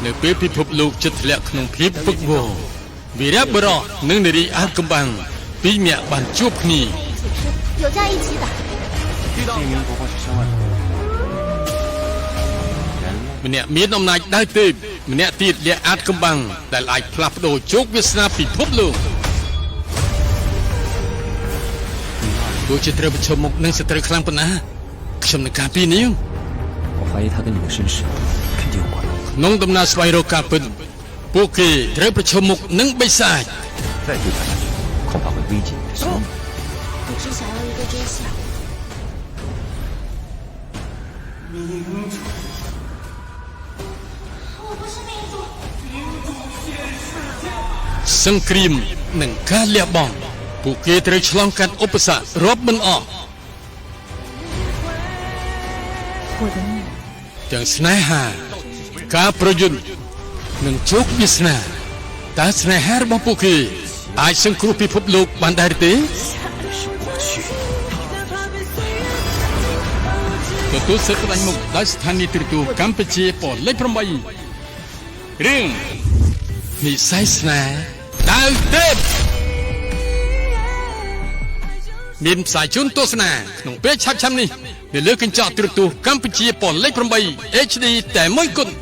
នៅពេលពិភពលោកជិតធ្លាក់ក្នុងភាពពឹកវរវីរៈបុរសនិងនារីអាថ៌កំបាំងពីរនាក់បានជួបគ្នា有在一起的。一名不过是身外ម្នាក់មានអំណាចដៅទេម្នាក់ទៀតលះអាថ៌កំបាំងដែលអាចផ្លាស់ប្ដូរជោគវាសនាពិភពលោកទោះជាត្រូវប្រឈមមុខនឹងសត្រូវខ្លាំងប៉ុណ្ណាខ្ញុំនឹងការពារនាង我怀疑他跟你的身世肯定有关ក្នុងដំណើរស្វែងរកការពិតពួកគេត្រូវប្រឈមមុខនឹងបិសាច再追查下去恐怕会危及你的生命我只想要一个真相。សង្គ្រាមនិងការលះបង់ពួកគេត្រូវឆ្លងកាត់ឧបសគ្គរាប់មិនអស់ទាំងស្នេហាការប្រយុទ្ធនិងជោគវាសនាតើស្នេហារបស់ពួកគេអាចសង្គ្រោះពិភពលោកបានដែរទេទទួលសិទ្ធិផ្ដាច់មុខដោយស្ថានីយទូរទស្សន៍កម្ពុជាប៉ុស្តិ៍លេខ8រឿងនិស្ស័យស្នេហ៍ដាវទេពមានផ្សាយជូនទស្សនាក្នុងពេលឆាប់ៗនេះនៅលើកញ្ចក់ទូរទស្សន៍កម្ពុជាប៉ុស្តិ៍លេខ8 HD តែមួយគត់